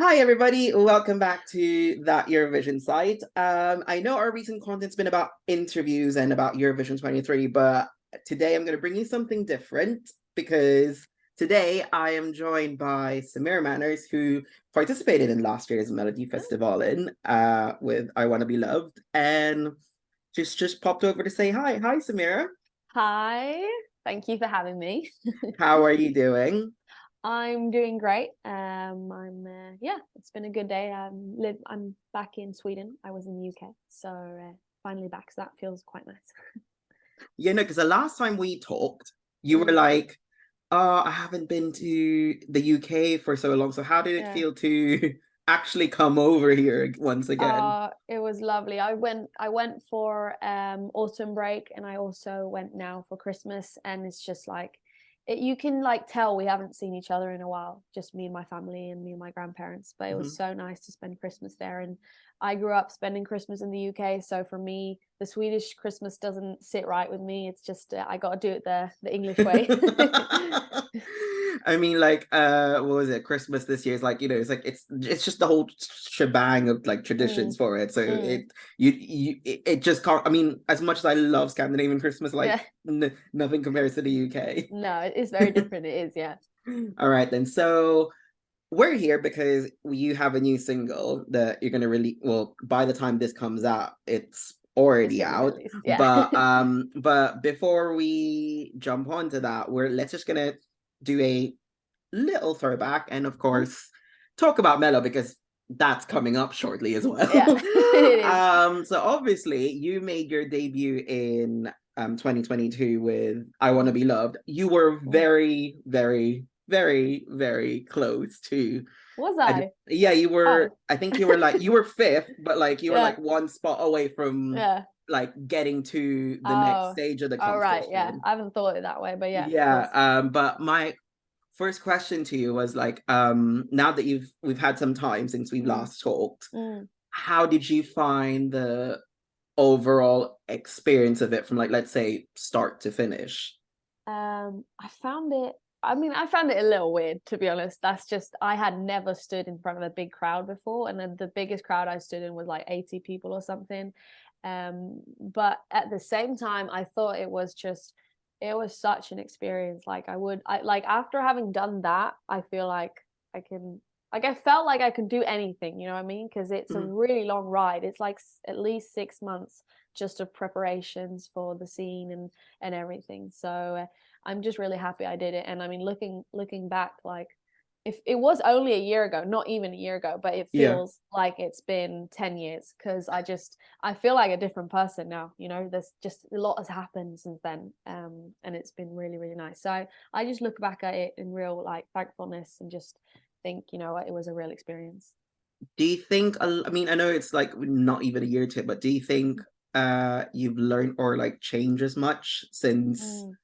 Hi, everybody. Welcome back to that Eurovision site. I know our recent content's been about interviews and about Eurovision 23, but today I'm going to bring you something different because today I am joined by Samira Manners, who participated in last year's Melodifestivalen with I Want to Be Loved, and just popped over to say hi. Hi, Samira. Hi, thank you for having me. How are you doing? I'm doing great. Yeah, it's been a good day. I'm back in Sweden. I was in the UK, so finally back. So that feels quite nice. Yeah, no, because the last time we talked, you were Mm, like, "Oh, I haven't been to the UK for so long. So how did it yeah. feel to actually come over here once again?" It was lovely. I went for autumn break, and I also went now for Christmas, and it's just like you can like tell we haven't seen each other in a while, just me and my family and me and my grandparents, but it was Mhm. so nice to spend Christmas there. And I grew up spending Christmas in the UK, so for me the Swedish Christmas doesn't sit right with me. It's just I got to do it the English way. I mean, like, what was it? Christmas this year is like, it's like it's just the whole shebang of like traditions Mm, for it. So mm, it just can't. I mean, as much as I love Scandinavian Christmas, like yeah. nothing compares to the UK. No, it's very different. It is, yeah. All right then. So we're here because you have a new single that you're gonna release. Well, by the time this comes out, it's It's already gonna be out. released, yeah. But before we jump onto that, let's just gonna do a little throwback and of Mhm. course talk about Mello because that's coming up shortly as Yeah, well. it is. So obviously you made your debut in 2022 with I Want to Mm, Be Loved. You were mm. very, very, very, very close to Was I? yeah, you were Oh, I think you were fifth, but like you were yeah, like one spot away from yeah. like getting to the next Oh, stage of the oh, right, yeah. competition. I haven't thought it that way, but yeah, of Yeah, course. but my first question to you was like, now that we've had some time since we've Mm, last talked, mm. how did you find the overall experience of it from like let's say start to finish? I found it. I mean, I found it a little weird, to be honest. That's just I had never stood in front of a big crowd before, and then the biggest crowd I stood in was like 80 people or something. But at the same time, I thought it was such an experience. I like after having done that, I feel like I can like I felt like I could do anything, you know what I mean? Because it's a Mhm. really long ride. It's like at least 6 months just of preparations for the scene and everything. So I'm just really happy I did it. And I mean, looking back, like if it was only a year ago, not even a year ago, but it Yeah. feels like it's been 10 years because I feel like a different person now. You know, there's just a lot has happened since then. And it's been really, really nice. So I just look back at it in real like thankfulness and just think, you know, it was a real experience. Do you think, I mean, I know it's like not even a year to it, but do you think you've learned or like changed as much since Mm.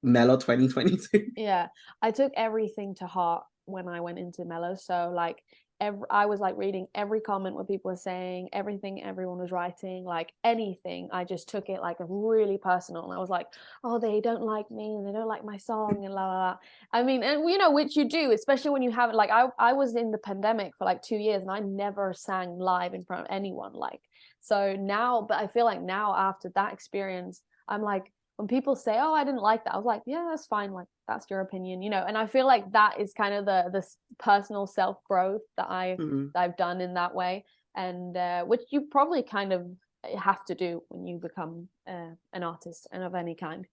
Mello 2022? Yeah, I took everything to heart when I went into Mello. So like I was like reading every comment what people were saying, everything everyone was writing, like anything. I just took it like a really personal, and I was like, oh, they don't like me and they don't like my song and la la la. I mean, and you know, which you do, especially when you have like I was in the pandemic for like 2 years and I never sang live in front of anyone. Like so now, but I feel like now after that experience, I'm like when people say, "Oh, I didn't like that," I was like, "Yeah, that's fine. Like that's your opinion, you know." And I feel like that is kind of the personal self growth Mhm. that I've done in that way, and which you probably kind of have to do when you become an artist and of any kind.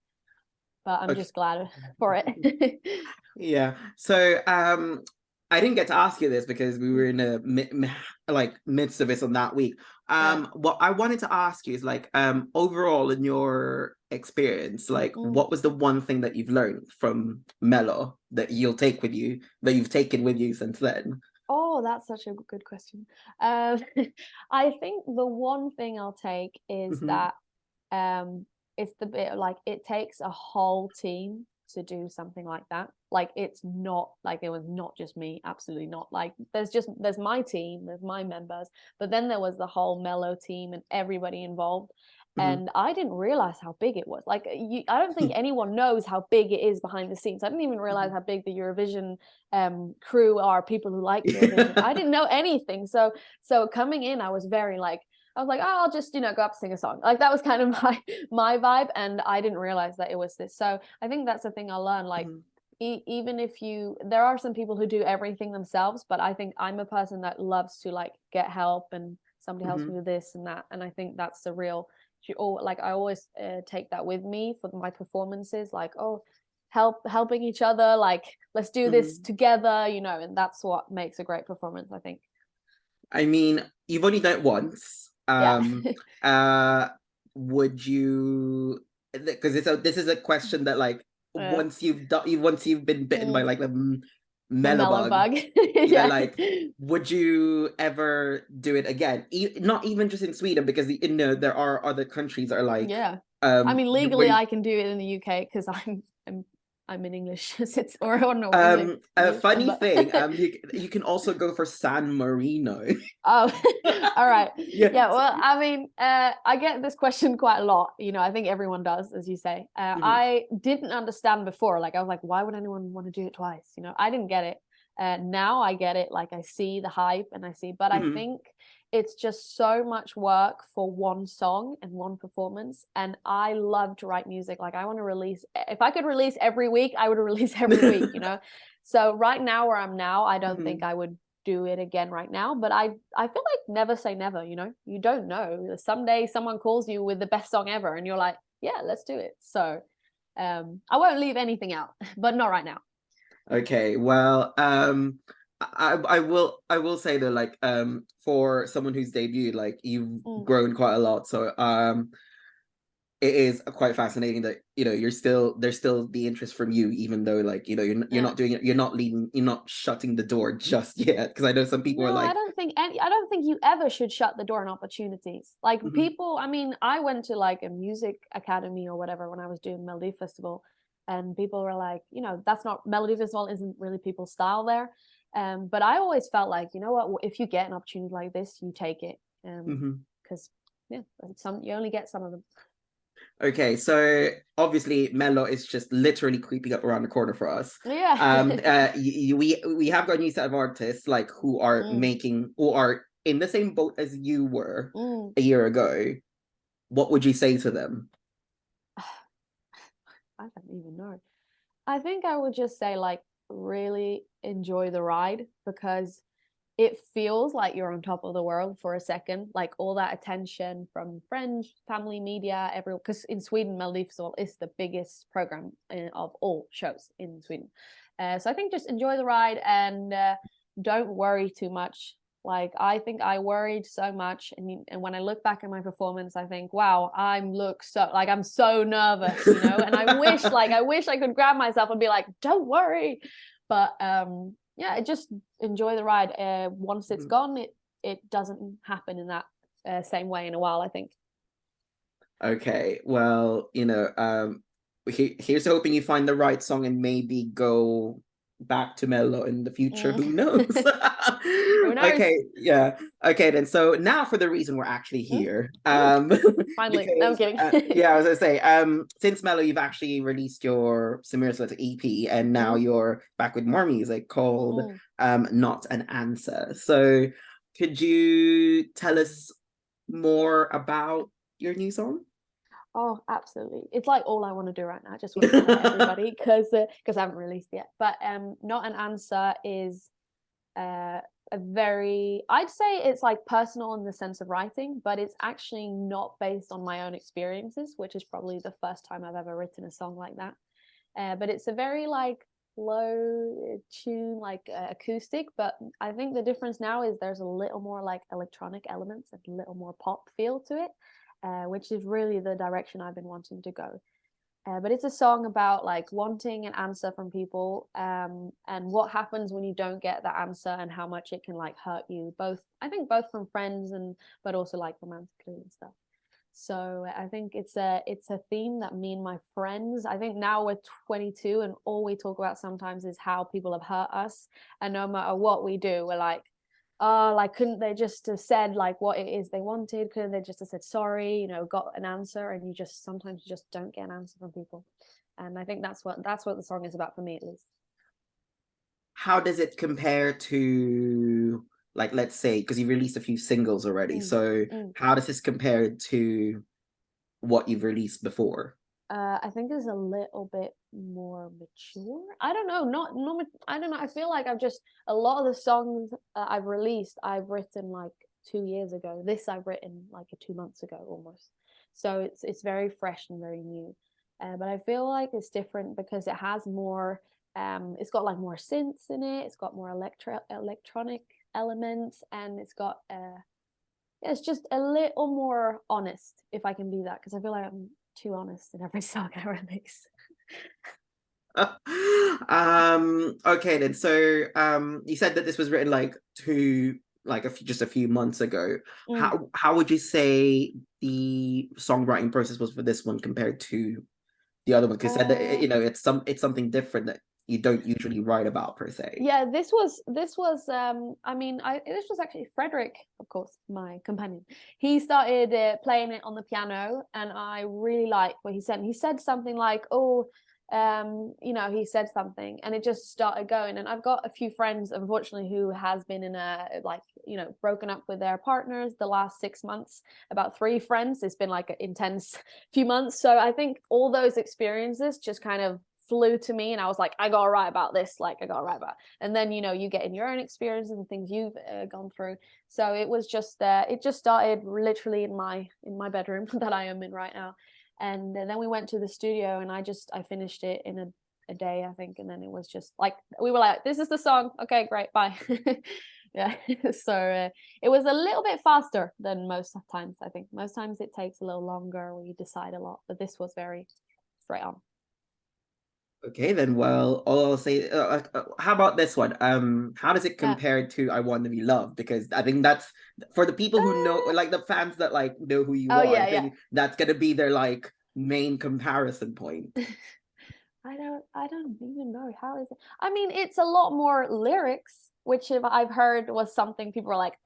But I'm Okay. just glad for it. Yeah. So I didn't get to ask you this because we were in a like midst of it on that week. Yeah. What I wanted to ask you is like overall in your experience, like Mm. what was the one thing that you've learned from Mello that you'll take with you that you've taken with you since then? Oh, that's such a good question. Um, I think the one thing I'll take is Mhm. that um it's the bit of, like it takes a whole team to do something like that. Like it's not like it was not just me, absolutely not. Like there's my team, there's my members, but then there was the whole Mellow team and everybody involved. and I didn't realize how big it was. Like, I don't think anyone knows how big it is behind the scenes. I didn't even realize how big the Eurovision crew are, people who like Eurovision. I didn't know anything. So coming in, I was very like, I was like, oh, I'll just, go up, sing a song. Like, that was kind of my vibe, and I didn't realize that it was this. So I think that's the thing I learned. Like, even if there are some people who do everything themselves, but I think I'm a person that loves to like get help, and somebody helps me with this and that. And I think that's the real, like, I always take that with me for my performances, like, oh, helping each other, like, let's do this together, and that's what makes a great performance, I think. I mean, you've only done it once. Would you, because this is a question that, like, once you've been bitten by like the Mello bug, like, would you ever do it again? Not even just in Sweden, because there are other countries that are like, I mean, legally I can do it in the UK because I'm in English, or no. Funny thing, you can also go for San Marino. Oh, all right. Yeah. Well, I mean, I get this question quite a lot. I think everyone does, as you say. I didn't understand before. Like, I was like, why would anyone want to do it twice? I didn't get it. Now I get it. Like, I see the hype, and but I think it's just so much work for one song and one performance. And I love to write music. Like, I want to release, if I could release every week, I would release every week, So right now, where I'm now, I don't think I would do it again right now. But I feel like never say never, you don't know. Someday someone calls you with the best song ever, and you're like, yeah, let's do it. So I won't leave anything out, but not right now. Okay, well, I will say that, like, for someone who's debuted, like, you've grown quite a lot. So it is quite fascinating that there's still the interest from you, even though, like, you're not doing it, you're not shutting the door just yet, because I know some people are like, I don't think you ever should shut the door on opportunities. Like, people, I mean, I went to like a music academy or whatever when I was doing Melodifestival, and people were like, that's not, Melodifestivalen isn't really people's style there. But I always felt like, you know what, if you get an opportunity like this, you take it, because you only get some of them. Okay, so obviously Mello is just literally creeping up around the corner for us. Yeah. We have got a new set of artists, like, who are in the same boat as you were a year ago. What would you say to them? I don't even know. I think I would just say, like, really enjoy the ride, because it feels like you're on top of the world for a second. Like, all that attention from friends, family, media, everyone. Because in Sweden, Melodifestivalen is the biggest program of all shows in Sweden. So I think just enjoy the ride, and don't worry too much. Like, I think I worried so much, and when I look back at my performance, I think, wow, I'm so nervous, and I wish I could grab myself and be like, don't worry. But yeah, just enjoy the ride. Once it's gone, it doesn't happen in that same way in a while, I think. Okay, well, here's hoping you find the right song and maybe go back to Mello in the future. Who knows? Who knows? Okay, yeah. Okay, then. So now for the reason we're actually here. Finally, because, no, I'm kidding. Yeah, I was gonna say, since Mello, you've actually released your Samira Manners EP, and now you're back with more music called Not an Answer. So could you tell us more about your new song? Oh, absolutely. It's like all I want to do right now. I just want to tell everybody, because I haven't released yet. But Not an Answer is a very, I'd say it's like personal in the sense of writing, but it's actually not based on my own experiences, which is probably the first time I've ever written a song like that. But it's a very like low tune, like acoustic. But I think the difference now is there's a little more like electronic elements and a little more pop feel to it. Which is really the direction I've been wanting to go. But it's a song about like wanting an answer from people, and what happens when you don't get that answer, and how much it can like hurt you. I think both from friends but also like romantically and stuff. So I think it's a theme that me and my friends, I think now we're 22, and all we talk about sometimes is how people have hurt us, and no matter what we do, we're like, like, couldn't they just have said like what it is they wanted? Couldn't they just have said sorry, you know, got an answer? And sometimes you just don't get an answer from people. And I think that's what the song is about for me, at least. How does it compare to, like, let's say, because you released a few singles already, so how does this compare to what you've released before? I think it's a little bit more mature. I don't know, I don't know. I feel like a lot of the songs I've released, I've written like 2 years ago. This I've written like 2 months ago almost. So it's very fresh and very new. But I feel like it's different because it has more. It's got like more synths in it. It's got more electronic elements, and it's got it's just a little more honest, if I can be that, because I feel like I'm too honest in every song I release. Okay then. So you said that this was written like just a few months ago. How would you say the songwriting process was for this one compared to the other one? Because you said that, you know, it's something different that you don't usually write about per se. Yeah, this was I mean, this was actually Frederick, of course, my companion. He started playing it on the piano, and I really liked what he said. He said something like, oh, you know, he said something and it just started going. And I've got a few friends, unfortunately, who has been in a, like, you know, broken up with their partners the last 6 months. About 3 friends. It's been like an intense few months. So I think all those experiences just kind of flew to me, and I was like, I gotta write about this, like I gotta write about. And then, you know, you get in your own experiences and things you've gone through. So it was just it just started literally in my bedroom that I am in right now. And then we went to the studio, and I finished it in a day, I think. And then it was just like, we were like, this is the song, okay, great, bye. Yeah. So it was a little bit faster than most times. I think most times it takes a little longer, or you decide a lot, but this was very straight on. Okay, then. Well, all I'll say, how about this one? How does it compare to "I Want to Be Loved"? Because I think that's for the people who know, like the fans that like know who you are. Yeah, I think that's gonna be their like main comparison point. I don't even know, how is it. I mean, it's a lot more lyrics, which I've heard was something people were like,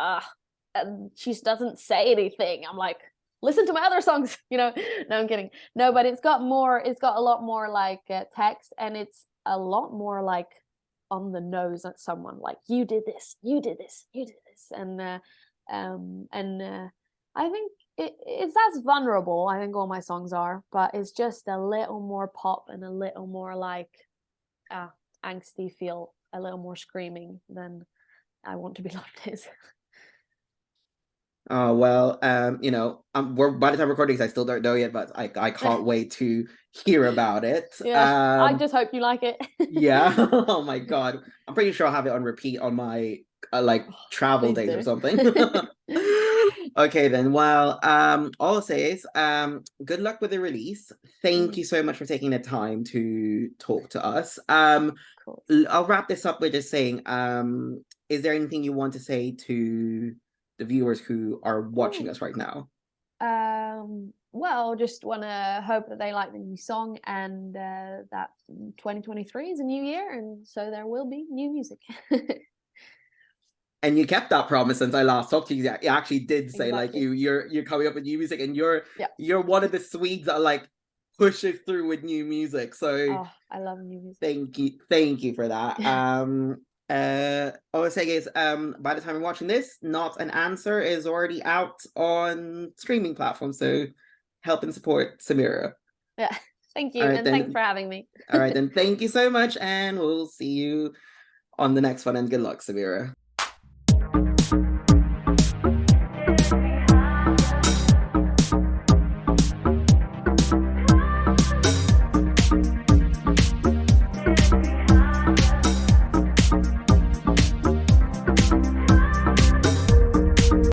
she doesn't say anything. I'm like, listen to my other songs, you know. No, I'm kidding. No, but it's got a lot more like text, and it's a lot more like on the nose at someone, like, you did this, you did this, you did this. And I think it's as vulnerable, I think all my songs are, but it's just a little more pop and a little more like angsty feel, a little more screaming than I Want to Be Loved is. Well, you know, we're by the time recording this, I still don't know yet, but I can't wait to hear about it. Yeah, I just hope you like it. Yeah. Oh my God, I'm pretty sure I'll have it on repeat on my like travel days or something. Okay then. Well, all I'll say is good luck with the release. Thank you so much for taking the time to talk to us. Cool. I'll wrap this up with just saying, is there anything you want to say to the viewers who are watching us right now? Well, just want to hope that they like the new song, and that 2023 is a new year, and so there will be new music. And you kept that promise since I last talked to you. You actually did say like Exactly. you're coming up with new music, and you're one of the Swedes that like pushes through with new music. So I love new music. thank you for that. All I'm saying is, by the time you're watching this, Not an Answer is already out on streaming platforms. So help and support Samira. Yeah, thank you, and thanks for having me. All right, then. Thank you so much, and we'll see you on the next one. And good luck, Samira.